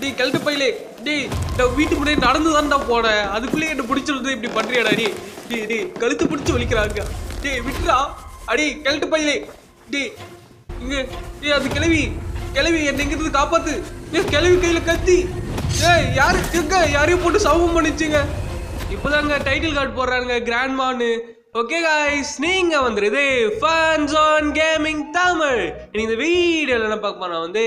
டேய் கழட்டு பையிலே. டேய் நான் வீட்டு முன்னாடி நடந்து தான்டா போனேன். அதுக்குள்ளே என்ன பிடிச்சிருந்து இப்படி பண்றியாடா நீ? டேய் டேய் கழுத்து பிடிச்சி வலிக்கிறாங்க. டேய் விட்டுடா. அடி கழட்டு பையிலே. டேய் இங்க டேய் அது கிளவி என்ன இங்கிருந்து காப்பாத்து. ஏய் கிளவி கையில கத்தி. ஏய் யாரு எங்க யாரையும் போட்டு சவம் பண்ணிச்சுங்க. இப்போதாங்க டைட்டில் கார்டு போடுறாங்க கிராண்ட்மான்னு. ஓகே காய்ஸ், நீங்க வந்துருது ஃபன்ஸ் ஆன் கேமிங் தமிழ். இந்த வீடியோல என்ன பார்க்க போனா வந்து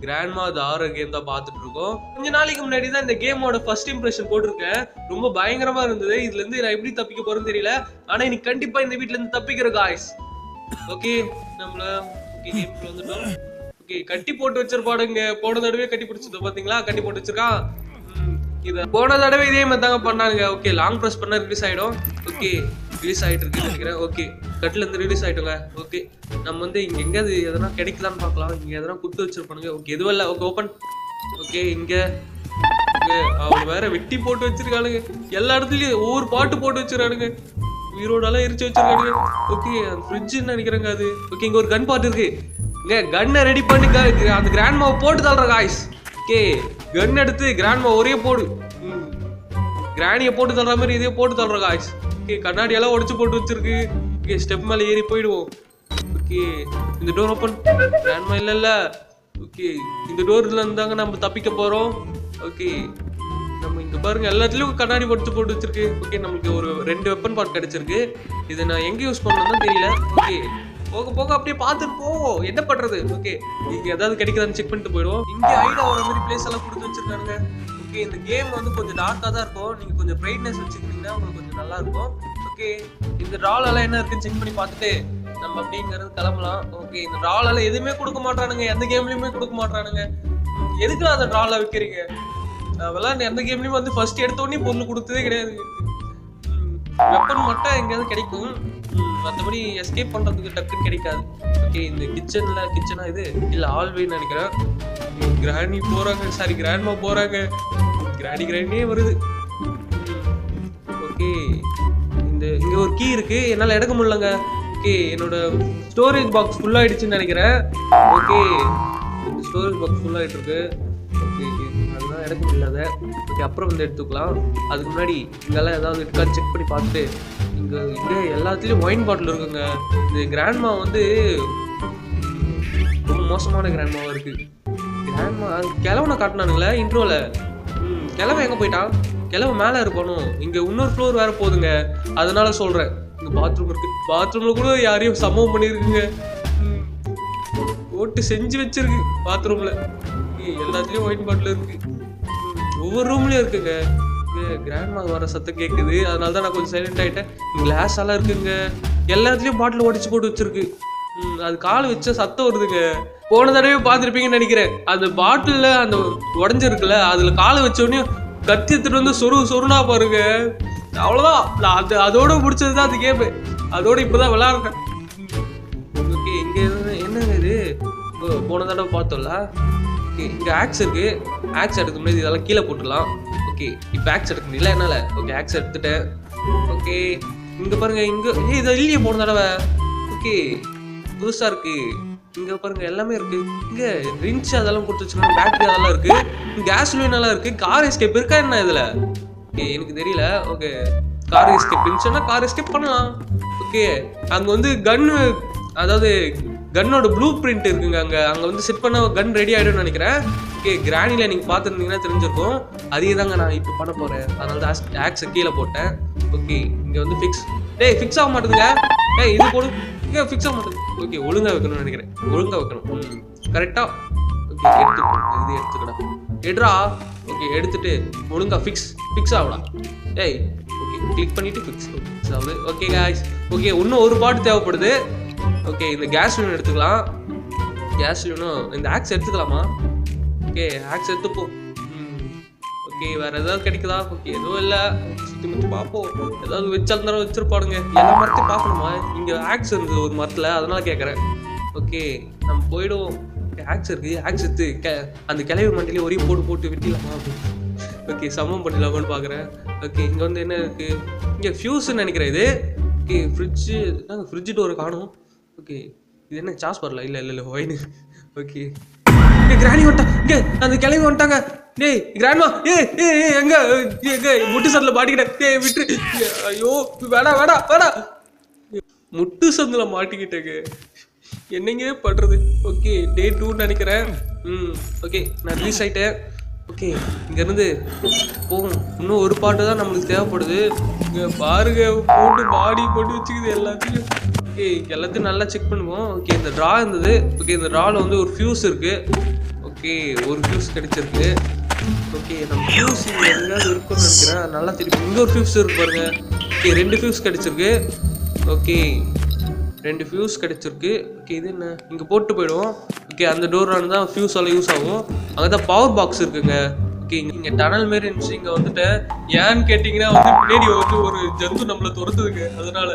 கிராண்ட்மா ஹாரர் கேம் தான் பார்த்துட்டு இருக்கோம். கொஞ்ச நாளைக்கு முன்னாடி தான் இந்த கேமோட ஃபர்ஸ்ட் இம்ப்ரெஷன் போட்டிருக்கேன். ரொம்ப பயங்கரமா இருந்தது. இதுல இருந்து நான் எப்படி தப்பிக்க போறேன்னு தெரியல. ஆனா இன்னைக்கு கண்டிப்பா இந்த வீட்ல இருந்து தப்பிக்கிற காய்ஸ். ஓகே நம்மள ஓகே கேம்ல வந்துட்டோம். ஓகே கட்டி போட்டு வச்சிருப்பாடுங்க. போன தடவை கட்டி பிடிச்சது பாத்தீங்களா? கட்டி போட்டு வச்சிருக்கான். இது போன தடவை இதே மாதிரி தாங்க பண்ணாங்க. ஓகே லாங் ப்ரெஸ் பண்ணா ரிலீஸ் ஆயிடும். ஓகே ரிலீஸ் ஆயிட்டு இருக்குன்னு நினைக்கிறேன். ஓகே கட்டில இருந்து ரிலீஸ் ஆயிட்டோங்க. ஓகே நம்ம வந்து இங்க எங்கேயாவது எதனா கிடைக்கலான்னு பார்க்கலாம். இங்க எதனா குத்து வச்சிருப்பானுங்க. ஓகே எதுவும் இல்லை. Okay open. ஓகே இங்க அவங்க வேற வெட்டி போட்டு வச்சிருக்கானுங்க. எல்லா இடத்துலயும் ஒவ்வொரு பாட்டு போட்டு வச்சிருக்கானுங்க. உயிரோடெல்லாம் எரிச்சு வச்சிருக்கானுங்க. ஓகே அந்த ஃப்ரிட்ஜ்ன்னு நினைக்கிறேங்க அது. ஓகே இங்க ஒரு கன் பாட்டு இருக்கு. இங்க கன்னை ரெடி பண்ணி அந்த கிராண்ட்மாவை போட்டு தள்ளுற காய்ஸ். ஓகே கன் எடுத்து கிராண்ட்மா ஒரே போடு. கிராணியை போட்டு தள்ளுற மாதிரி இதே போட்டு தள்ளுற காய்ஸ். ஓகே கண்ணாடி எல்லாம் உடைச்சு போட்டு வச்சிருக்கு. ஓகே ஸ்டெப் மேலே ஏறி போயிடுவோம். ஓகே இந்த டோர் ஓப்பன். கிராண்ட்மா இல்ல. ஓகே இந்த டோர்ல இருந்தாங்க நம்ம தப்பிக்க போறோம். ஓகே நம்ம இங்க பாருங்க எல்லாத்துலயும் கண்ணாடி போட்டு வச்சிருக்கு. ஓகே நமக்கு ஒரு 2 வெப்பன் பார்ட் கிடைச்சிருக்கு. இதை நான் எங்க யூஸ் பண்ணணும்னு தெரியல. ஓகே போக போக அப்படியே பார்த்துட்டு போவோம். என்ன பண்றது? ஓகே இங்க ஏதாவது கிடைக்குதான்னு செக் பண்ணிட்டு போயிடுவோம். இங்க ஐடா வர மாதிரி பிளேஸ் எல்லாம் கொடுத்து வச்சிருக்காங்க. ஓகே இந்த கேம் வந்து கொஞ்சம் டார்க்கா தான் இருக்கும். நீங்க கொஞ்சம் பிரைட்னஸ் வச்சுக்கிட்டீங்கன்னா உங்களுக்கு கொஞ்சம் நல்லா இருக்கும். ஓகே இந்த ட்ரால் எல்லாம் என்ன இருக்குன்னு செக் பண்ணி பார்த்துட்டு நம்ம அப்படிங்கிறது கிளம்பலாம். ஓகே இந்த ட்ரால் எல்லாம் எதுவுமே கொடுக்க மாட்டானுங்க. எந்த கேம்லயுமே கொடுக்க மாட்டானுங்க. எதுக்கு அந்த ட்ரால வைக்கிறீங்க? விளையாண்டு எந்த கேம்லயும் வந்து ஃபர்ஸ்ட் எடுத்த உடனே பொருள் கொடுத்ததே கிடையாது. வெப்பன் மட்டும் எங்கேயாவது கிடைக்கும். மற்றபடி எஸ்கேப் பண்றதுக்கு டக்குன்னு கிடைக்காது. ஓகே இந்த கிச்சனா இது இல்ல ஆல்வேன்னு நினைக்கிறேன். கிராணி போறாங்க. சாரி கிராண்ட்மா போறாங்க. கிராணியே வருது. ஓகே இங்க ஒரு கீ இருக்கு. என்னால எடுக்க முடியலங்க. ஓகே என்னோட ஸ்டோரேஜ் பாக்ஸ் ஃபுல் ஆயிடுச்சுன்னு நினைக்கிறேன். ஓகே ஸ்டோரேஜ் பாக்ஸ் ஃபுல் ஆயிட்டு இருக்கு. ஓகே அதெல்லாம் எடுக்க முடியல. ஓகே அப்புறம் வந்து எடுத்துக்கலாம். அதுக்கு முன்னாடி இங்கெல்லாம் ஏதாவது இருக்கான்னு செக் பண்ணி பார்த்துட்டு இங்க எல்லாத்துலயும் ஒயின் பாட்டில் இருக்குங்க. இந்த கிராண்ட்மா வந்து ரொம்ப மோசமான கிராண்ட்மாவா இருக்கு. கிராண்ட்மா கிழவனை காட்டினானுங்களே இன்ட்ரோல. கிழவன் எங்க போயிட்டான்? கிழவன் மேல இருக்கணும். இங்க இன்னொரு ஃப்ளோர் வேற போகுதுங்க. அதனால சொல்றேன். இங்க பாத்ரூம் இருக்கு. பாத்ரூம்ல கூட யாரையும் சம்பவம் பண்ணிருக்குங்க. போட்டு செஞ்சு வச்சிருக்கு பாத்ரூம்ல. எல்லாத்துலயும் ஒயின் பாட்டில் இருக்கு. ஒவ்வொரு ரூம்லயும் இருக்குங்க. கிராண்ட்மா வர சத்தம் கேட்குது. அதனால தான் நான் கொஞ்சம் சைலண்ட் ஆகிட்டேன். கிளாஸ் எல்லாம் இருக்குங்க. எல்லாத்துலேயும் பாட்டில் உடைச்சு போட்டு வச்சிருக்கு. அது கால் வச்ச சத்தம் வருதுங்க. போன தடவை பார்த்துருப்பீங்கன்னு நினைக்கிறேன். அந்த பாட்டிலில் அந்த உடஞ்சிருக்குல்ல அதில் காலை வச்சோடனே கத்தி எடுத்துட்டு வந்து சொருனா பாருங்க. அவ்வளோதான். நான் அதோட முடிச்சது தான் அந்த கேமு. அதோட இப்போதான் விளையாடுறேன். ஓகே இங்கே என்னங்க இது? போன தடவை பார்த்தோம்ல. ஓகே இங்கே ஆக்ஸ் இருக்கு. ஆக்ஸ் எடுக்க முடியாது. இதெல்லாம் கீழே போட்டுடலாம். ஓகே இப்போ ஆக்ஸ் எடுக்க முடியல என்னால. ஓகே ஆக்ஸ் எடுத்துட்டேன். ஓகே இங்க பாருங்க. இங்க இதை இல்லையே போன தடவை. ஓகே புதுசா இருக்கு. இங்க பாருங்க எல்லாமே இருக்கு. இங்க ரின்ச் அதெல்லாம் கொடுத்து வச்சுக்கணும். பேட்டரி அதெல்லாம் இருக்கு. கேஸ் லைன் எல்லாம் இருக்கு. கார் எஸ்கேப் இருக்கா என்ன இதுல? ஓகே எனக்கு தெரியல. ஓகே கார் எஸ்கேப் இருந்துச்சுன்னா கார் எஸ்கேப் பண்ணலாம். ஓகே அங்க வந்து கன்னு, அதாவது கன்னோட ப்ளூ பிரிண்ட் இருக்குங்க. அங்க வந்து செட் பண்ண கன் ரெடி ஆயிடும்னு நினைக்கிறேன். ஓகே கிராணில நீங்க பார்த்துருந்தீங்கன்னா தெரிஞ்சிருக்கும். அதே தாங்க நான் இப்போ பண்ண போறேன். அதனால தான் ஆக்ஸை கீழே போட்டேன். ஓகே இங்க வந்து ஃபிக்ஸ் ஆக மாட்டேதுங்க. இது போடு. இங்கே ஃபிக்ஸ் ஆக மாட்டேது. ஓகே ஒழுங்கா வைக்கணும்னு நினைக்கிறேன். ஒழுங்கா வைக்கணும் கரெக்டா. ஓகே இது எடுத்துக்கடா. எடுறா. ஓகே எடுத்துட்டு ஒழுங்கா ஃபிக்ஸ் ஆகுடா. ஓகே கிளிக் பண்ணிட்டு ஃபிக்ஸ் ஆகுது. Okay guys. ஓகே இன்னும் ஒரு பாட்டு தேவைப்படுது. ஓகே இந்த கேஸ் லைன் எடுத்துக்கலாம். கேஸ் லைனும் இந்த ஆக்ஸ் எடுத்துக்கலாமா? Okay aux எடுத்துப்போ. ஓகே வேற ஏதாவது கிடைக்குதா? ஓகே எதுவும் இல்லை. சுற்றி முற்றி பார்ப்போம். ஏதாவது வச்சாலும் வச்சிருப்பாடுங்க. எல்லா மரத்தையும் பார்க்கணுமா? இங்கே ஆக்ஸ் இருக்குது ஒரு மரத்தில். அதனால கேட்குறேன். ஓகே நம்ம போயிடுவோம். ஆக்ஸ் இருக்கு. ஆக்ஸ் எடுத்து அந்த கிளவி மண்டிலே ஒரே போட்டு வெட்டிடலாமா அப்படின்னு. ஓகே சமம் பண்ணிடலாமான்னு பார்க்குறேன். ஓகே இங்கே வந்து என்ன இருக்குது? இங்கே ஃபியூஸ்ன்னு நினைக்கிறேன் இது. ஓகே ஃப்ரிட்ஜு டோரை காணும். ஓகே இது என்ன சாஸ் வரல? இல்லை ஒயின். ஓகே கிராணி வந்துட்டா. இங்கே அந்த கிளம்பி வந்துட்டாங்க. டேய் கிராண்ட்மா, எங்க முட்டு சந்தில மாட்டிக்கிட்டேன். டேய் விட்டுரு. ஐயோ வேடா வேடா வேடா, முட்டு சந்தில மாட்டிக்கிட்டேங்க. என்னங்க பண்றது? ஓகே டே 2 நினைக்கிறேன். ஓகே நான் ரிலீஸ் ஆயிட்டேன். ஓகே இங்கேருந்து போகும். இன்னும் ஒரு பாட்டு தான் நம்மளுக்கு தேவைப்படுது. இங்கே பாருங்க போட்டு பாடி போட்டு வச்சுக்குது எல்லாத்தையும். ஓகே எல்லாத்தையும் நல்லா செக் பண்ணுவோம். ஓகே இந்த ட்ரா இருந்தது. ஓகே இந்த ட்ராவில் வந்து ஒரு ஃபியூஸ் இருக்குது. ஓகே ஒரு ஃபியூஸ் கிடைச்சிருக்கு. ஓகே நம்ம ஃபியூஸ் இங்கே எங்கேயாவது இருக்குன்னு நினைக்கிறேன். நல்லா திருப்பி இங்கே ஒரு ஃபியூஸ் இருக்கு பாருங்க. ஓகே 2 ஃபியூஸ் கிடைச்சிருக்கு. ஓகே 2 ஃபியூஸ் கிடைச்சிருக்கு. ஓகே இது என்ன இங்கே போட்டு போயிடுவோம். ஓகே அந்த டோரானு தான் ஃபியூஸால் யூஸ் ஆகும். அங்கே தான் பவர் பாக்ஸ் இருக்குங்க. ஓகே இங்கே டனல் மாரி இருந்துச்சு. இங்கே வந்துட்டு ஏன்னு கேட்டிங்கன்னா வந்து பின்னாடி வந்து ஒரு ஜந்து நம்மளை துரத்துதுங்க. அதனால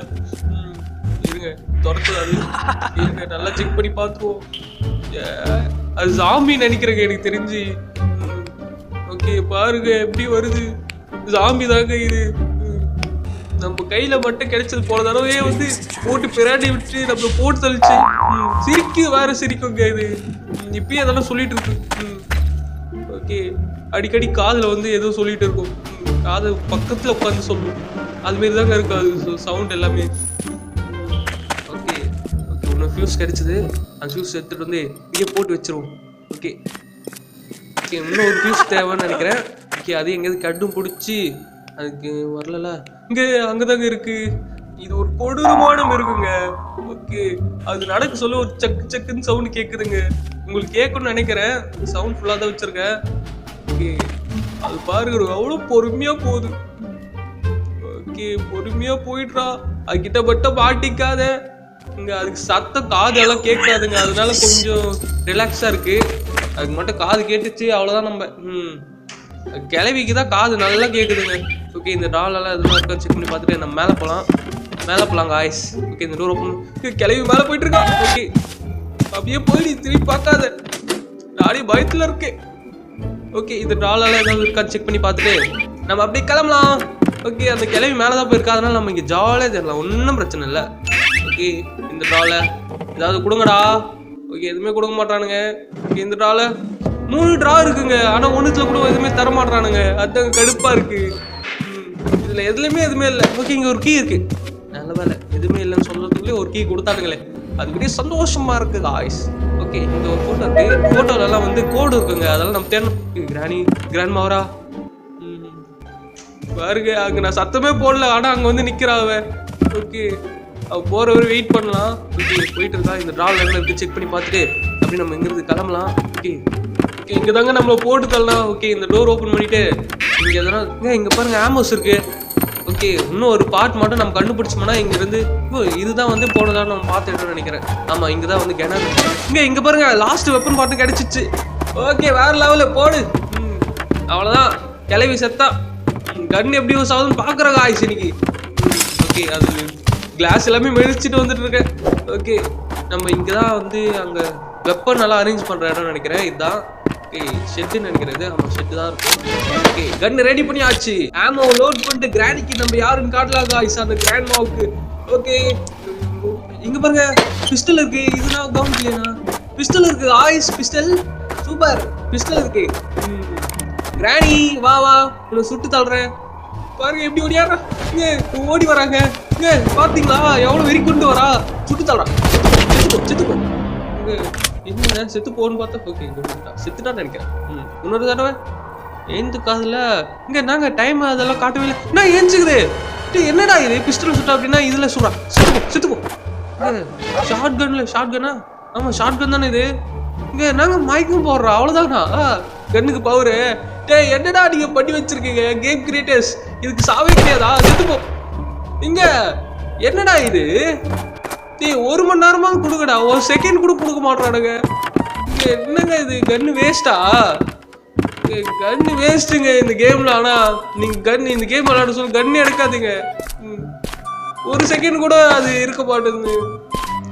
இருங்க துரத்துது அது. இருங்க நல்லா செக் பண்ணி பார்த்துருவோம். அது ஜாம்பி நினைக்கிறேங்க எனக்கு தெரிஞ்சு. ஓகே பாருங்க எப்படி வருது. ஜாம்பி தாங்க இது. நம்ம கையில மட்டும் கிடைச்சது போன தடவையே வந்து போட்டு பிராண்டி விட்டு நம்ம போட்டு தள்ளிச்சு. சிரிக்கு வேற சிரிக்குங்க இது. இப்பயே அதெல்லாம் சொல்லிட்டு இருக்கு. ஓகே அடிக்கடி காதுல வந்து ஏதோ சொல்லிட்டு இருக்கும். காது பக்கத்துல உட்காந்து சொல்லும். அதுமாரி தாங்க இருக்கு அது சவுண்ட் எல்லாமே. ஓகே ஓகே இன்னும் ஃபியூஸ் கிடைச்சது. அந்த ஃபியூஸ் எடுத்துட்டு வந்து இங்கே போட்டு வச்சிருவோம். ஓகே ஓகே இன்னும் ஒரு ஃபியூஸ் தேவைன்னு நினைக்கிறேன். ஓகே அது எங்கேயாவது கட்டும் பிடிச்சி அதுக்கு வரல. இங்கே அங்கதாங்க இருக்கு. இது ஒரு கொடூரமான இருக்குங்க. ஓகே அது நடக்க சொல்ல ஒரு சக்கு சக்குன்னு சவுண்ட் கேட்குதுங்க. உங்களுக்கு கேட்கணும்னு நினைக்கிறேன். சவுண்ட் ஃபுல்லாக தான் வச்சிருக்கேன். ஓகே அது பாருங்க அவ்வளோ பொறுமையா போகுது. ஓகே பொறுமையா போயிடுறா. அது கிட்ட மட்டும் மாட்டிக்காத. இங்கே அதுக்கு சத்தம் காது எல்லாம் கேட்காதுங்க. அதனால கொஞ்சம் ரிலாக்ஸாக இருக்கு. அதுக்கு மட்டும் காது கேட்டுச்சு அவ்வளோதான். நம்ம கிளவிக்கு தான் காது நல்லா கேட்குதுங்க. ஓகே இந்த டாலெல்லாம் எதுவும் இருக்கா செக் பண்ணி பார்த்துட்டு நம்ம மேலே போகலாம் காய்ஸ். ஓகே இந்த டோர் ஓப்பன். கிளவி மேலே போயிட்டு இருக்கா. ஓகே அப்படியே போய் திரும்பி பார்க்காத. நானே பயத்தில் இருக்கேன். ஓகே இந்த டாலெல்லாம் ஏதாவது இருக்கான்னு செக் பண்ணி பார்த்துட்டு நம்ம அப்படியே கிளம்பலாம். ஓகே அந்த கிளவி மேலே தான் போயிருக்கா. அதனால நம்ம இங்கே ஜாலியாக தெரியலாம். ஒன்றும் பிரச்சனை இல்லை. ஓகே இந்த டாலை ஏதாவது கொடுங்கடா. ஓகே எதுவுமே கொடுக்க மாட்டானுங்க. ஓகே இந்த டாலை 3 ட்ரா இருக்குங்க. ஆனால் ஒன்றுத்துல கூட எதுவுமே தர மாட்டானுங்க. அதுதான் கடுப்பாக இருக்கு. இதில் எதுவுமே இல்லை. ஓகே இங்கே ஒரு கீ இருக்கு. நல்ல வேலை எதுவுமே இல்லைன்னு சொல்றதுக்குள்ளே ஒரு கீ கொடுத்தானுங்களே. அதுக்கிட்டே சந்தோஷமா இருக்கு காய்ஸ். ஓகே இந்த ஒரு ஃபோட்டோ இருக்கு. ஃபோட்டோலலாம் வந்து கோடு இருக்குங்க. அதெல்லாம் நம்ம தேடணும். கிராண்ட் மாவரா பாருங்க. அங்கே நான் சத்தமே போடல. ஆனால் அங்கே வந்து நிற்கிறாவ. ஓகே அவ போகிறவரை வெயிட் பண்ணலாம். ஓகே போயிட்டு இருக்கா. இந்த ட்ராவில் என்ன இருக்குது செக் பண்ணி பார்த்துட்டு அப்படி நம்ம இங்கிருந்து கிளம்பலாம். ஓகே ஓகே இங்கே தாங்க நம்மளை போட்டு தரலாம். ஓகே இந்த டோர் ஓப்பன் பண்ணிவிட்டு இங்கே எதனா இங்கே பாருங்க ஆமோஸ் இருக்குது. ஓகே இன்னும் ஒரு பார்ட் மட்டும் நம்ம கண்டுபிடிச்சோம்னா இங்கேருந்து இதுதான் வந்து போனதான் நம்ம பார்த்துட்டோம்னு நினைக்கிறேன். ஆமாம் இங்கே தான் வந்து கிணறு இங்கே பாருங்க லாஸ்ட் வெப்பன் பார்ட்டு கிடச்சிச்சு. ஓகே வேறு லெவலில் போடு. அவ்வளோதான் கிளவி செத்தா. கன் எப்படி யூஸ் ஆகுதுன்னு பார்க்குறாங்க ஆயிடுச்சு இன்னைக்கு. ஓகே அது கிளாஸ் எல்லாமே மெதிச்சுட்டு வந்துட்டு இருக்கேன். ஓகே நம்ம இங்கே தான் வந்து அங்கே வெப்பன் நல்லா அரேஞ்ச் பண்ணுற இடம் நினைக்கிறேன். இதுதான் ஓகே ஷெட்டுன்னு நினைக்கிறது. ஆமாம் ஷெட்டு தான் இருக்கும். ஓகே கன் ரெடி பண்ணியாச்சு. ஆமோ லோட் பண்ணிட்டு கிராண்டிக்கு நம்ம யாருன்னு காட்டலாம் காய்ஸ் அந்த கிராண்ட் மாவுக்கு. ஓகே இங்கே பாருங்க பிஸ்டல் இருக்கு. இதுனா கவுண்டியனா பிஸ்டல் இருக்கு ஆயிஸ். பிஸ்டல் சூப்பர் பிஸ்டல் இருக்கு. கிராணி வா உன்னை சுட்டு தள்ளுறேன். பாருங்க எப்படி ஓடியாரா. இங்கே ஓடி வராங்க. இங்கே பார்த்தீங்களா எவ்வளோ வெறி கொண்டு வரா. சுட்டு தள்ளுறான். செத்துப்போ என்ன செத்து போன்னு பார்த்தா. ஓகே செத்துட்டான்னு நினைக்கிறேன். இன்னொரு தடவை ஏந்து காதுல இங்கே நாங்கள் டைம் அதெல்லாம் காட்டவே இல்லை. நான் ஏஞ்சுக்குது. என்னடா இது பிஸ்டல் சுட்டா அப்படின்னா இதில் சுடுறா. செத்துப்போ ஷார்ட் கன்னா. ஆமாம் ஷார்ட் கன் தானே இது. இங்கே நாங்கள் மயக்கம் போடுறோம் அவ்வளோதானா. கண்ணுக்கு பவரு. என்னடா நீங்கள் பண்ணி வச்சிருக்கீங்க கேம் கிரியேட்டர்ஸ். இதுக்கு சாவே கிடையாதா. செத்துப்போ. இங்கே என்னடா இது. 1 மணி நேரமாக கொடுங்கடா. 1 செகண்ட் கூட கொடுக்க மாட்டானுங்க. இங்கே என்னங்க இது கன்னு வேஸ்ட்டா. கன்னு வேஸ்ட்டுங்க இந்த கேமில். ஆனால் நீங்கள் கன் இந்த கேம் விளையாட சொல்லி கன்னு எடுக்காதீங்க. 1 செகண்ட் கூட அது இருக்க மாட்டேங்குது.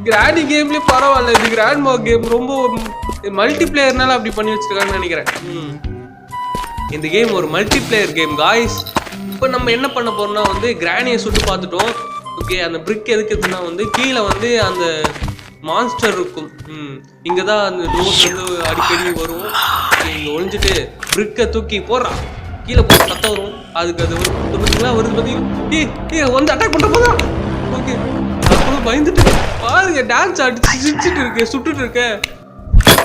கிராண்டி கேம்லேயே பரவாயில்ல. இது கிராண்ட் மார்க் கேம் ரொம்ப மல்டி பிளேயர்னால அப்படி பண்ணி வச்சிருக்காங்கன்னு நினைக்கிறேன். இந்த கேம் ஒரு மல்டி பிளேயர் கேம் காய்ஸ். இப்போ நம்ம என்ன பண்ண போறோம்னா வந்து கிராணியை சுட்டு பார்த்துட்டோம். ஓகே அந்த பிரிக் எதுக்குதுன்னா வந்து கீழே வந்து அந்த மான்ஸ்டர் இருக்கும். இங்கதான் அந்த டோர்ஸ் வந்து அடிக்கடி வரும். இங்க ஒளிஞ்சிட்டு பிரிக்கை தூக்கி போடுறான், கீழே போற சத்தம் வரும். அதுக்கு அது பார்த்தீங்களா வருது பார்த்தீங்கன்னா வந்து அட்டாக் பண்ற போதா. ஓகே அப்புறம் பயந்துட்டு பாருங்க டான்ஸ் அடிச்சு சிரிச்சுட்டு இருக்கு, சுட்டுட்டு இருக்க.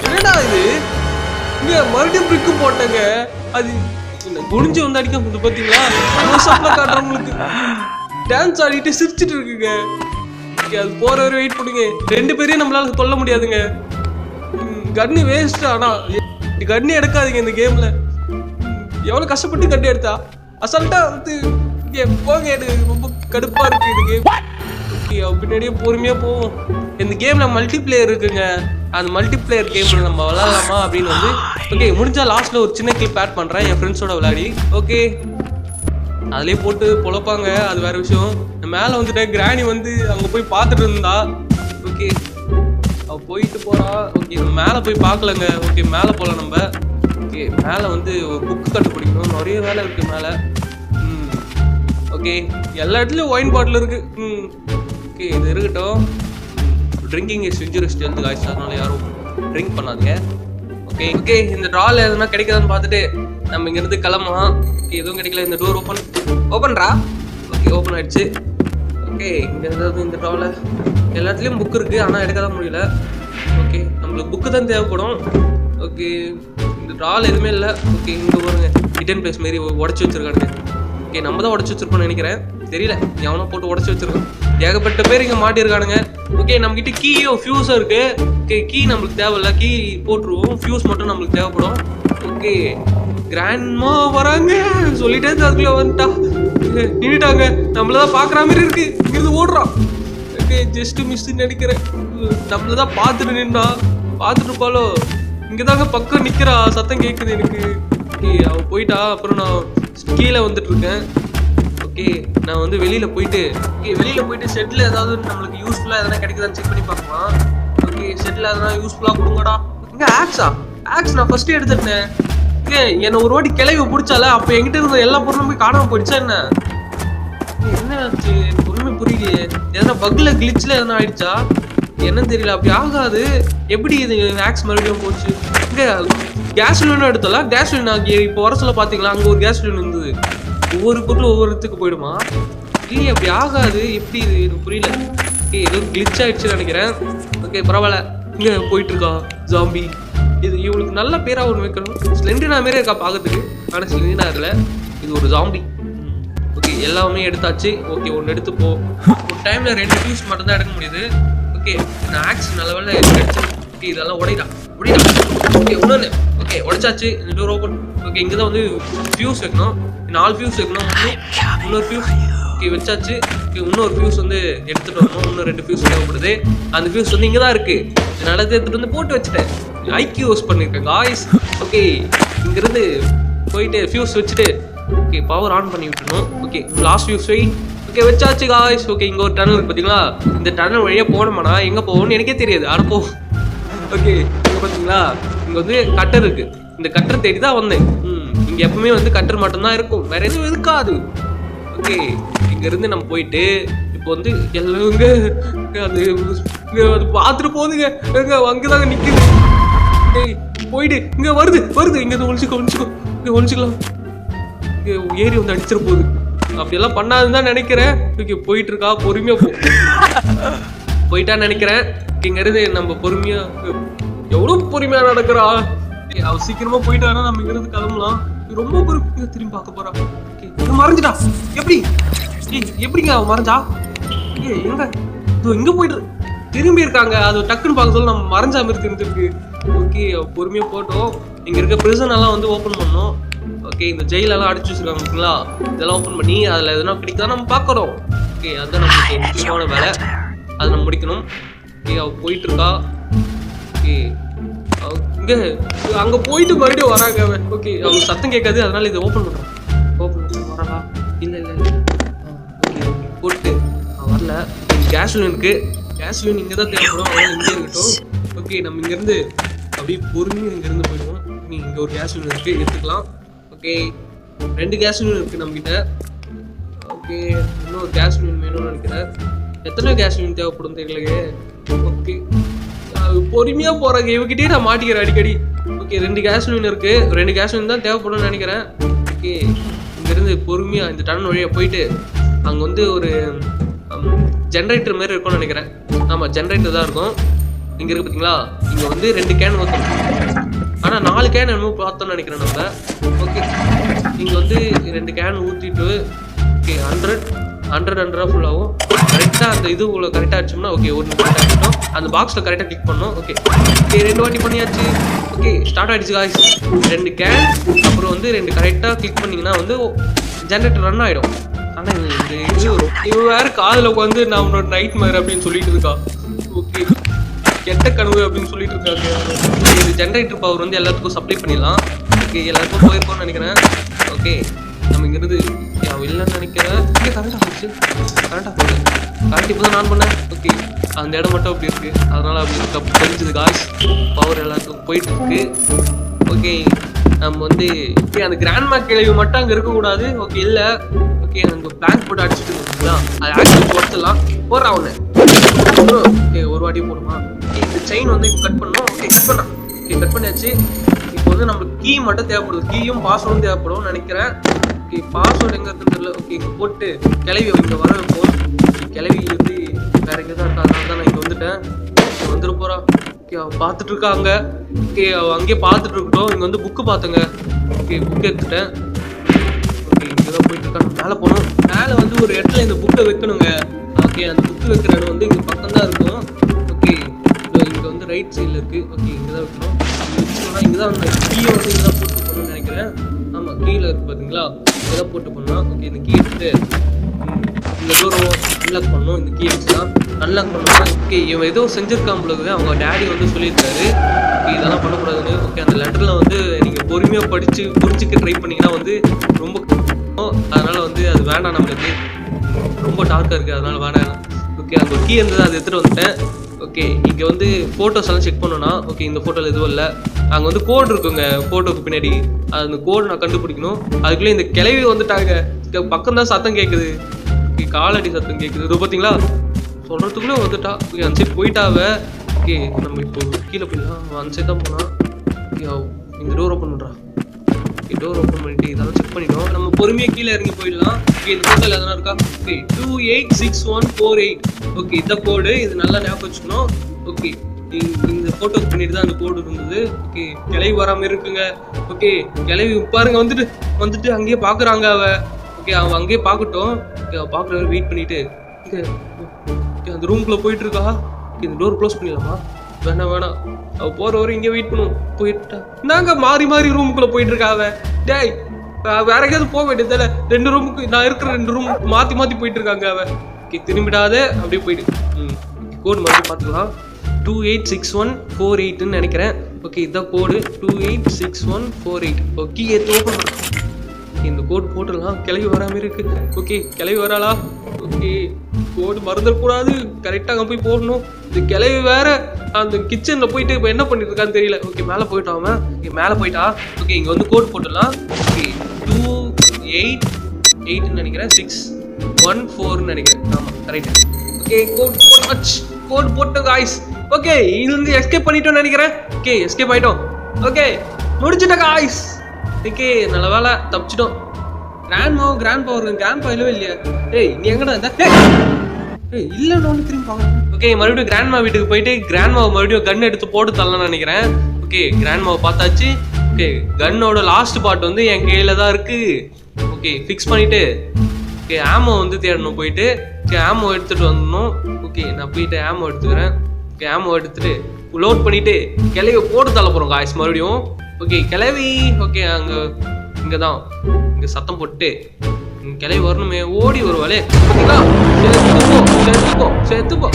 என்னடா இது, இங்க மறுபடியும் பிரிக்கு போட்டாங்க. அது குனிஞ்சு வந்து அடிக்க போகுது பார்த்தீங்களா, காட்டுறவங்களுக்கு டான்ஸ் ஆடிட்டு சிரிச்சுட்டு இருக்குங்க. அது போற வரை வெயிட் பண்ணுங்க. 2 பேரையும் நம்மளால கொல்ல முடியாதுங்க. கன்னு வேஸ்ட். ஆனா கன்னு எடுக்காதீங்க இந்த கேம்ல. எவ்வளவு கஷ்டப்பட்டு கன்னு எடுத்தா அசால்ட்டா வந்து போங்க. எனக்கு ரொம்ப கடுப்பா இருக்கு இந்த கேம். பின்னாடியே பொறுமையா போவோம். இந்த கேம்ல மல்டி பிளேயர் இருக்குங்க. அந்த மல்டி பிளேயர் கேம்ல நம்ம விளையாடலாமா அப்படின்னு வந்து ஓகே முடிஞ்சா லாஸ்ட்ல ஒரு சின்ன கிளிப் ஆட் பண்றேன் என் ஃப்ரெண்ட்ஸோட விளையாடி. ஓகே அதுலேயே போட்டு பொழப்பாங்க, அது வேற விஷயம். மேலே வந்துட்டேன். கிராணி வந்து அங்கே போய் பார்த்துட்டு இருந்தா. ஓகே அவ போயிட்டு போறா. ஓகே மேலே போய் பார்க்கலங்க. ஓகே மேலே போகலாம் நம்ம. ஓகே மேலே வந்து ஒரு புக்கு கண்டுபிடிக்கணும், நிறைய வேலை இருக்கு மேலே. ஓகே எல்லா இடத்துலையும் ஒயின் பாட்டில் இருக்கு. ஓகே இது இருக்கட்டும். Drinking is injurious to health guys, அதனால யாரும் ட்ரிங்க் பண்ணாதீங்க. ஓகே ஓகே இந்த ட்ரால் எதுனா கிடைக்குதான்னு பார்த்துட்டு நம்ம இங்கேருந்து கிளம்பலாம். ஓகே எதுவும் கிடைக்கல. இந்த டோர் ஓப்பன்ரா. ஓகே ஓப்பன் ஆயிடுச்சு. ஓகே இங்கே ஏதாவது இந்த ட்ராவில் எல்லாத்துலேயும் புக் இருக்குது, ஆனால் எடுக்க தான் முடியல. ஓகே நம்மளுக்கு புக்கு தான் தேவைப்படும். ஓகே இந்த ட்ரால் எதுவுமே இல்லை. ஓகே இங்கே பாருங்க ஹிடன் பிளேஸ் மாரி உடச்சி வச்சிருக்கானுங்க. ஓகே நம்ம தான் உடச்சி வச்சிருப்போம்னு நினைக்கிறேன், தெரியல. எவனோ போட்டு உடச்சி வச்சிருக்கோம். ஏகப்பட்ட பேர் இங்கே மாட்டியிருக்கானுங்க. ஓகே நம்மகிட்ட கீயோ ஃபியூஸும் இருக்கு. ஓகே கீ நம்மளுக்கு தேவையில்ல, கீ போட்டுருவோம். ஃபியூஸ் மட்டும் நம்மளுக்கு தேவைப்படும். ஓகே கிராண்ட்மா வராங்க சொல்லிட்டே அதுக்குள்ள வந்துட்டா, நின்றுட்டாங்க. நம்மளதான் பாக்குற மாதிரி இருக்கு. இங்கிருந்து ஓடுறான். ஓகே ஜஸ்ட் மிஸ் நினைக்கிறேன். நம்மளதான் பார்த்துட்டு நின்னா, பார்த்துட்டு இருப்பாளோ. இங்கதாங்க பக்கம் நிக்கிறா, சத்தம் கேட்குது எனக்கு. ஓகே அவ போயிட்டா. அப்புறம் நான் கீழே வந்துட்டு இருக்கேன். ஓகே நான் வந்து வெளியில போயிட்டு ஷெட்ல ஏதாவது நம்மளுக்கு யூஸ்ஃபுல்லா எதனா கிடைக்குதான்னு செக் பண்ணி பார்க்கலாம். ஓகே ஷெட்ல எதனா யூஸ்ஃபுல்லா கொடுங்கடா. இங்க ஆக்ஸ் நான் ஃபர்ஸ்ட் எடுத்துட்டேன். என்ன ஒரு வாட்டி கிளவி பிடிச்சால, அப்ப என்கிட்ட இருந்த எல்லா பொருளுமே காணாம போயிடுச்சா என்ன? என்ன ஆச்சு ஒண்ணுமே புரியலையே. எதனா பக்ல கிளிச்ல எதனா ஆயிடுச்சா என்னன்னு தெரியல. அப்படி ஆகாது. எப்படி இது ஆக்ஸ் மறுபடியும் போச்சு? இங்க கேஸ் சிலிண்டர் எடுத்தல, கேஸ் சிலிண்டர் இப்போ வர சொல்ல பாத்தீங்களா, அங்க ஒரு கேஸ் சிலிண்டர் இருந்தது. ஒவ்வொரு பொருளும் ஒவ்வொருத்துக்கு போயிடுமா? இல்லையே அப்படி ஆகாது. எப்படி இது எனக்கு புரியல. ஓகே ஏதோ கிளிச் ஆயிடுச்சுன்னு நினைக்கிறேன். ஓகே பரவாயில்ல. இங்க போயிட்டு இருக்கா ஜாம்பி. இது இவளுக்கு நல்ல பேரா ஒன்று வைக்கணும். ஸ்லெண்டினா மாரி இருக்கா பார்க்கறதுக்கு, ஆனால் ஸ்லெண்டினா இல்லை. இது ஒரு ஜாம்பி. ஓகே எல்லாமே எடுத்தாச்சு. ஓகே ஒன்று எடுத்து போ. ஒரு டைம்ல 2 ஃபியூஸ் மட்டும் தான் எடுக்க முடியுது. ஓகே நான் ஆக்ஸ் நல்ல வேலை எடுத்து. ஓகே இதெல்லாம் உடைடா. ஓகே இன்னொன்று. ஓகே உடைச்சாச்சு. இந்த டோர் ஓப்பன். ஓகே இங்கே தான் வந்து ஃபியூஸ் வைக்கணும். 4 ஃபியூஸ் வைக்கணும். இன்னொரு ஃபியூஸ். ஓகே வச்சாச்சு. ஓகே இன்னொரு ஃபியூஸ் வந்து எடுத்துட்டு வரணும். இன்னும் 2 ஃபியூஸ் தேவைப்படுது. அந்த ஃபியூஸ் வந்து இங்கே தான் இருக்கு. என்னால் எடுத்துட்டு வந்து போட்டு வச்சுட்டேன். ஐக்கியூ யூஸ் பண்ணியிருக்கேன் காய்ஸ். ஓகே இங்கிருந்து போயிட்டு ஃபியூஸ் வச்சுட்டு ஓகே பவர் ஆன் பண்ணி விட்டுணும். ஓகே லாஸ்ட் ஃபியூஸ் வை. ஓகே வச்சாச்சு காய்ஸ். ஓகே இங்கே ஒரு டனல் இருக்கு பார்த்தீங்களா, இந்த டனல் வழியாக போகணுமாண்ணா எங்கே போகணும்னு எனக்கே தெரியாது. ஆனால் போ. ஓகே இங்கே பார்த்தீங்களா இங்கே வந்து கட்டர் இருக்கு. இந்த கட்டர் தேடி தான் வந்தேன். இங்கே எப்பவுமே வந்து கட்டர் மட்டும்தான் இருக்கும், வேற எதுவும் இருக்காது. ஓகே இங்கேருந்து நம்ம போயிட்டு இப்போ வந்து எல்லாருங்க அது பார்த்துட்டு போகுதுங்க. அங்கதாங்க நிற்குது. போயிட்டு இங்க வருது இங்க ஒழிச்சுக்கோ இங்க ஒழிச்சுக்கலாம். ஏறி வந்து அடிச்சிட போகுது. அப்படியெல்லாம் பண்ணாதுன்னு தான் நினைக்கிறேன். போயிட்டு இருக்கா, பொறுமையா போயிட்டான்னு நினைக்கிறேன். இங்க இருந்து நம்ம பொறுமையா எவ்வளவு பொறுமையா நடக்கிறா. அவ சீக்கிரமா போயிட்டானா நம்ம இங்க இருந்து கிளம்பலாம். ரொம்ப பொறுமையா திரும்பி பார்க்க போறா. மறைஞ்சிட்டா. எப்படிங்க அவ மறைஞ்சா? எங்க இங்க போயிட்டு திரும்பி இருக்காங்க. அது டக்குன்னு பார்க்க சொல்ல நம்ம மறைஞ்சா மாதிரி தெரிஞ்சிருக்கு. ஓகே பொறுமையா போட்டோம். இங்க இருக்க பிரிசன் எல்லாம் வந்து ஓப்பன் பண்ணோம். ஓகே இந்த ஜெயிலெல்லாம் அடிச்சு வச்சிருக்காங்க பார்த்தீங்களா, இதெல்லாம் ஓப்பன் பண்ணி அதில் எதுனா கிடைக்குதா நம்ம பார்க்குறோம். ஓகே அதுதான் நம்மளுக்கு முக்கியமான வேலை, அதை நம்ம முடிக்கணும். ஓகே அவள் போயிட்டு இருக்கா. ஓகே இங்கே அங்கே போயிட்டு மறுபடியும் வராங்க. ஓகே அவங்களுக்கு சத்தம் கேட்காது, அதனால இதை ஓப்பன் பண்ணுறோம். ஓப்பன் பண்ண வரா? இல்லை ஓகே போட்டு வரல. கேஸ் சிலிண்டருக்கு கேஸ் சிலிண்டர் இங்கே தான் தேவைப்படும், அதனால இங்கே இருக்கட்டும். ஓகே நம்ம இங்கேருந்து அப்படியே பொறுமையாக இங்கேருந்து போயிடுவோம். இங்கே ஒரு கேஸ் சிலிண்டர் இருக்குது, எடுத்துக்கலாம். ஓகே 2 கேஸ் சிலிண்டர் இருக்குது நம்மகிட்ட. ஓகே இன்னும் ஒரு கேஸ் சிலிண்டர் வேணும்னு நினைக்கிறேன். எத்தனை கேஸ் சிலிண்டர் தேவைப்படும் தெரியலையே. ஓகே பொறுமையா போறாங்க, இவகிட்டே நான் மாட்டிக்கிறேன் அடிக்கடி. ஓகே 2 கேஸ்லின் இருக்கு, 2 கேஸ்லின் தான் தேவைப்படும்னு நினைக்கிறேன். ஓகே இங்கிருந்து பொறுமையா இந்த டனல் வழியா போயிட்டு அங்க வந்து ஒரு ஜென்ரேட்டர் மாதிரி இருக்கும்னு நினைக்கிறேன். ஆமா ஜென்ரேட்டர் தான் இருக்கும். இங்க இருக்கு பாத்தீங்களா, இங்க வந்து 2 கேன் ஊற்றணும். ஆனா 4 கேன் என்னமோ பார்த்தோம்னு நினைக்கிறேன் நம்ம. ஓகே இங்க வந்து 2 கேன் ஊத்திட்டு ஓகே 100 ஃபுல் ஆகும். கரெக்டாக அந்த இது உள்ள கரெக்டாக அடிச்சோம்னா ஓகே ஒரு நிமிஷம் ஆகிட்டோம். அந்த பாக்ஸில் கரெக்டாக கிளிக் பண்ணோம். ஓகே 2 வாட்டி பண்ணியாச்சு. ஓகே ஸ்டார்ட் ஆகிடுச்சு காய்ஸ். 2 கேன் அப்புறம் வந்து 2 கரெக்டாக கிளிக் பண்ணிங்கன்னா வந்து ஜென்ரேட்டர் ரன் ஆகிடும். ஆனால் இந்த இது இவன் வேறு காதில் உட்காந்து நான் உன்னோட நைட் மேர் அப்படின்னு சொல்லிட்டு இருக்கா. ஓகே கெட்ட கனவு அப்படின்னு சொல்லிட்டு இருக்காங்க. இது ஜென்ரேட்டர் பவர் வந்து எல்லாத்துக்கும் சப்ளை பண்ணிடலாம். ஓகே எல்லாருக்கும் போயிருக்கோம்னு நினைக்கிறேன். ஓகே நம்ம இங்கிருந்து இல்லைன்னு நினைக்கிறேன். ஓகே கரெக்டாக போச்சு, கரெக்டாக போகுது. கரெக்ட் இப்போ தான் நான் பண்ணேன். ஓகே அந்த இடம் மட்டும் அப்படி இருக்கு, அதனால அப்படி தெரிஞ்சுது காய்ஸ். பவர் எல்லாத்துக்கும் போயிட்டு இருக்கு. ஓகே நம்ம வந்து அந்த கிராண்ட்மா கிழவி மட்டும் அங்கே இருக்கக்கூடாது. ஓகே இல்லை ஓகே அங்கே பிளாங்க் போட்டு அடிச்சுட்டு இருக்குங்களா, அது ஆக்சுவலி பொறுத்தலாம் போடுறா ஒன்று. ஓகே ஒரு வாட்டி போடுமா. இந்த செயின் வந்து இப்போ கட் பண்ணோம். ஓகே கட் பண்ணலாம். ஓகே கட் பண்ணியாச்சு. இப்போ வந்து நம்மளுக்கு கீ மட்டும் தேவைப்படுது, கீயும் பாஸ்வேர்டும் தேவைப்படும் நினைக்கிறேன். ஓகே பாஸ்வேர்டு எங்கே இருக்குன்னு தெரியல. ஓகே இங்கே போட்டு கிளவி இங்கே வர வைப்போம். கிளவி வந்து வேற எங்கே தான் இருக்கா, அதனால தான் நான் இங்கே வந்துட்டேன். இங்கே வந்துட போகிறா. ஓகே அவள் பார்த்துட்டு இருக்காங்க. ஓகே அவள் அங்கேயே பார்த்துட்டு இருக்கட்டும். இங்கே வந்து புக்கு பார்த்துங்க. ஓகே புக்கு எடுத்துட்டேன். ஓகே இங்கே தான் போயிட்டு இருக்காங்க. மேலே போகணும். மேலே வந்து ஒரு இடத்துல இந்த புக்கை வைக்கணுங்க. ஓகே அந்த புக்கு வைக்கிற இடம் வந்து இங்கே பக்கம் தான் இருக்கும். ஓகே இங்கே வந்து ரைட் சைடில் இருக்குது. ஓகே இங்கே தான் வைக்கணும். இங்கே தான் வந்து கீயை வந்து இங்கே தான் போட்டு போகணும்னு நினைக்கிறேன். ஆமாம் கீழே இருக்குது பார்த்தீங்களா, இங்கே தான் போட்டு பண்ணலாம். ஓகே இந்த கீ எடுத்து இந்த தூரம் அன்லாக் பண்ணணும். இந்த கீ வச்சு தான் அன்லாக் பண்ணணும். ஓகே இவன் ஏதோ செஞ்சுருக்கான் பொழுது அவங்க டேடி வந்து சொல்லியிருக்காரு ஓகே இதெல்லாம் பண்ணக்கூடாதுன்னு. ஓகே அந்த லெட்டரில் வந்து நீங்கள் பொறுமையாக படித்து புரிஞ்சுக்க ட்ரை பண்ணிங்கன்னா வந்து ரொம்ப அதனால் வந்து அது வேண்டாம், நம்மளுக்கு ரொம்ப டார்க்காக இருக்குது அதனால் வேண்டாம். ஓகே அங்கே கீ இருந்தது, அதை எடுத்துகிட்டு வந்துட்டேன். ஓகே இங்கே வந்து ஃபோட்டோஸ் எல்லாம் செக் பண்ணோன்னா ஓகே இந்த ஃபோட்டோவில் எதுவும் இல்லை. அங்கே வந்து கோடு இருக்குங்க ஃபோட்டோக்கு பின்னாடி, அந்த கோடு நான் கண்டுபிடிக்கணும். அதுக்குள்ளே இந்த கிளவி வந்துட்டாங்க. பக்கம் தான் சத்தம் கேட்குது. ஓகே காலடி சத்தம் கேட்குது. இது பார்த்தீங்களா சொல்கிறதுக்குள்ளே வந்துட்டா. ஓகே அந்த சைட் போயிட்டாவ. ஓகே நம்ம இப்போ கீழே போயிடலாம். அந்த சைட் தான் போனால் ஓகே இந்த டோர் ஓப்பன் பண்ணுறா. ஓகே டோர் ஓப்பன் பண்ணிட்டு இதெல்லாம் செக் பண்ணிட்டோம். நம்ம பொறுமையாக கீழே இறங்கி போயிடலாம். ஓகே இந்த ஃபோட்டோவில் எதனா இருக்கா. ஓகே 286148. ஓகே இந்த கோடு இது நல்லா ஞாபகம் வச்சுக்கணும். ஓகே இந்த ஃபோட்டோக்கு பண்ணிட்டு தான் அந்த கோடு இருந்தது. ஓகே கிளவி வராமல் இருக்குங்க. ஓகே கிளவி பாருங்க வந்துட்டு அங்கேயே பார்க்குறாங்க அவ. ஓகே அவள் அங்கேயே பார்க்கட்டும். ஓகே அவள் பார்க்குற வரை வெயிட் பண்ணிட்டு ஓகே அந்த ரூம்குள்ளே போயிட்டு இருக்கா. ஓகே இந்த டோர் க்ளோஸ் பண்ணிடலாமா. வேணாம் அவள் போகிற வரை இங்கே வெயிட் பண்ணுவோம். போயிட்டா நாங்கள் மாறி ரூமுக்குள்ளே போயிட்டு இருக்கா அவ. டேய் வேற எங்கேயாவது போக வேண்டியதில்ல. 2 ரூமுக்கு நான் இருக்கிற 2 ரூம் மாற்றி போயிட்டு இருக்காங்க அவ. ஓகே திரும்பிடாத அப்படியே போயிட்டு கோடு மறுபடியும் பார்த்துக்கலாம். 286148ன்னு நினைக்கிறேன். ஓகே இதான் கோடு 286148. ஓகே எடுத்து ஓப்பன் பண்ணலாம். இந்த கோடு போட்டுடலாம். கிளவி வராமல் இருக்கு. ஓகே கிளவி வராளா. ஓகே கோடு மறந்துடக்கூடாது, கரெக்டாக அங்கே போய் போடணும். இந்த கிளவி வேற அந்த கிச்சனில் போயிட்டு இப்போ என்ன பண்ணிட்டு இருக்கான்னு தெரியல. ஓகே மேலே போயிட்டான். ஓகே மேலே போயிட்டா. ஓகே இங்கே வந்து கோடு போட்டுடலாம். ஓகே 288ன்னு நினைக்கிறேன், 614ன்னு நினைக்கிறேன். ஆமாம் கரெக்ட். ஓகே கோட் போட்டோம் காய்ஸ். ஓகே இதுலேருந்து எஸ்கேப் பண்ணிட்டோம்னு நினைக்கிறேன். ஓகே எஸ்கேப் ஆகிட்டோம். ஓகே முடிச்சுட்டோம் காய்ஸ். ஓகே நல்ல வேலை தப்பிச்சிட்டோம். கிராண்ட்பா இல்லவே இல்லையா. ஏய் நீ எங்கடா இருந்தா. ஏய் இல்லைன்னு ஒன்று திரும்பி பார்க்கலாம். ஓகே மறுபடியும் கிராண்ட்மா வீட்டுக்கு போயிட்டு கிராண்ட்மாவை மறுபடியும் கன் எடுத்து போட்டு தரலாம்னு நினைக்கிறேன். ஓகே கிராண்ட்மாவை பார்த்தாச்சு. ஓகே கன்னோட லாஸ்ட் பார்ட் வந்து என் கையில் தான் இருக்குது. ஓகே ஃபிக்ஸ் பண்ணிவிட்டு ஓகே ஆமோ வந்து தேடணும் போயிட்டு. ஓகே ஆமோ எடுத்துகிட்டு வரணும். ஓகே நான் போயிட்டு ஆமோ எடுத்துக்கிறேன். ஓகே ஆமோ எடுத்துகிட்டு லோட் பண்ணிவிட்டு கிளவி போட்டு தள்ள போகிறோம் காய்ஸ் மறுபடியும். ஓகே கிளவி ஓகே இங்கே தான் இங்கே சத்தம் போட்டு கிளவி வரணுமே, ஓடி ஒரு வேலையே. ஓகேங்களா சேர்த்துப்போ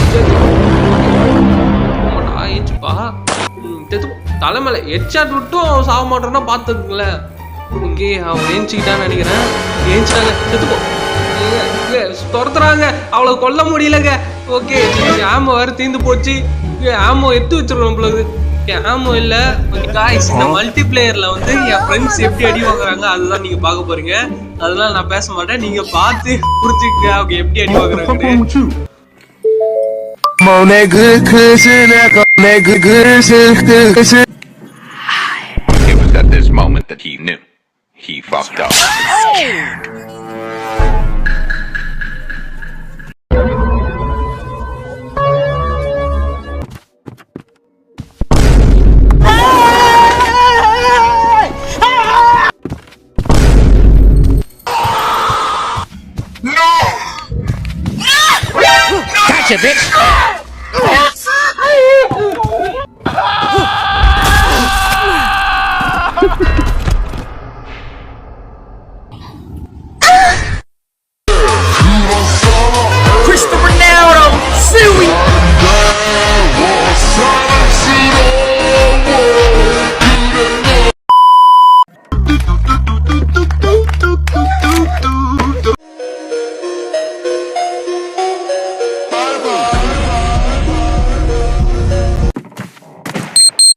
ஏச்சுப்பா செத்துப்போ தலைமையில ஹெட்ஷாட் விட்டும் சாக மாட்டோன்னா பார்த்துக்குங்களேன். ஓகே அவன் ஏஞ்சிக்கிட்டான்னு நினைக்கிறேன். ஏஞ்சிட்டாங்க செத்துப்போ. துரத்துறாங்க, அவளை கொல்ல முடியலங்க. ஓகே ஆமோ வேறு தீர்ந்து போச்சு. ஆமோ எடுத்து வச்சிருக்கோம் நம்மளுக்கு. ஆமோ இல்லை காய்ஸ். இந்த மல்டி பிளேயர்ல வந்து என் ஃப்ரெண்ட்ஸ் எப்படி அடி வாங்குறாங்க அதுதான் நீங்க பார்க்க போறீங்க. அதனால நான் பேச மாட்டேன், நீங்க பார்த்து புரிஞ்சுக்க அவங்க எப்படி அடி வாங்குறாங்க. It was at this moment that he knew he fucked up. Gotcha, bitch! Cristiano Ronaldo, suey!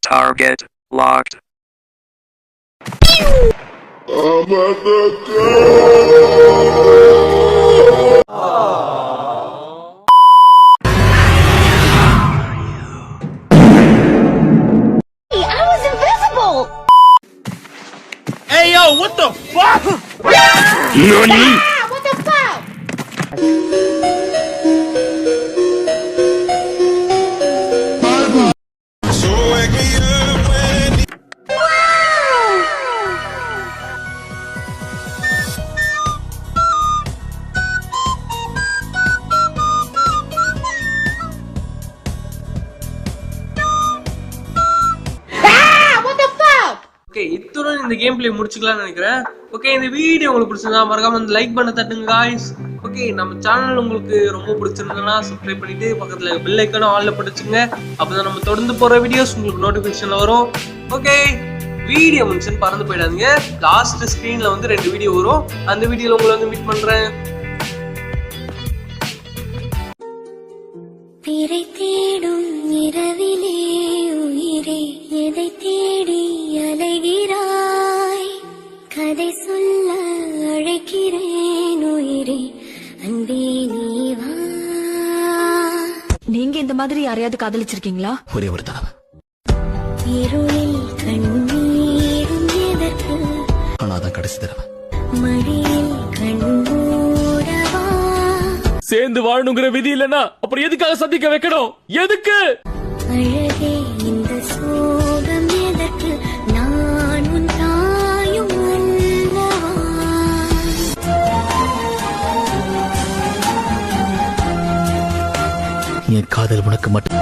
Target locked. I was invisible! Hey yo, what the fuck? Ah, what the fuck? Ah, what the fuck? Okay, இத்துடன் இந்த game play முடிச்சுக்கலாம்னு நினைக்கிறேன். Okay, இந்த video உங்களுக்கு பிடிச்சிருந்தா மறக்காம இந்த like பண்ண தட்டுங்க காய்ஸ். ஓகே, நம்ம சேனல் உங்களுக்கு ரொம்ப பிடிச்சிருந்ததுன்னா சப்ஸ்கிரைப் பண்ணிட்டு பக்கத்துல பெல் ஐக்கான ஆல்ல போட்டுச்சுங்க. அப்பதான் நம்ம தொடர்ந்து போற வீடியோஸ் உங்களுக்கு நோட்டிபிகேஷன்ல வரும். ஓகே, வீடியோ முடிச்சுன்னு பறந்து போயிடாதீங்க. லாஸ்ட் ஸ்கிரீன்ல வந்து 2 வீடியோ வரும். அந்த வீடியோல உங்களை வந்து மீட் பண்றேன். பிறை தேடும் இரவிலே உயிரே எதை தேடி அலைகிறாய் கதை சொல்ல அழைக்கிறேன் உயிரே அன்பே நீ வா. நீங்க இந்த மாதிரி யாரையாவது காதலிச்சிருக்கீங்களா? ஒரே ஒரு தடவை. இருளில் கண்ணீரும் எதற்கு ஆனா அதான் கடைசி தடவை. மடியில் கண்மூடவா சேர்ந்து வாழணுங்கிற விதி இல்லனா அப்புறம் எதுக்காக சந்திக்க வைக்கணும்? எதுக்கு? அழகே இந்த சோகம் எதற்கு நான் உன் தாயும் அல்லவா. என் காதல் உனக்கு மட்டும்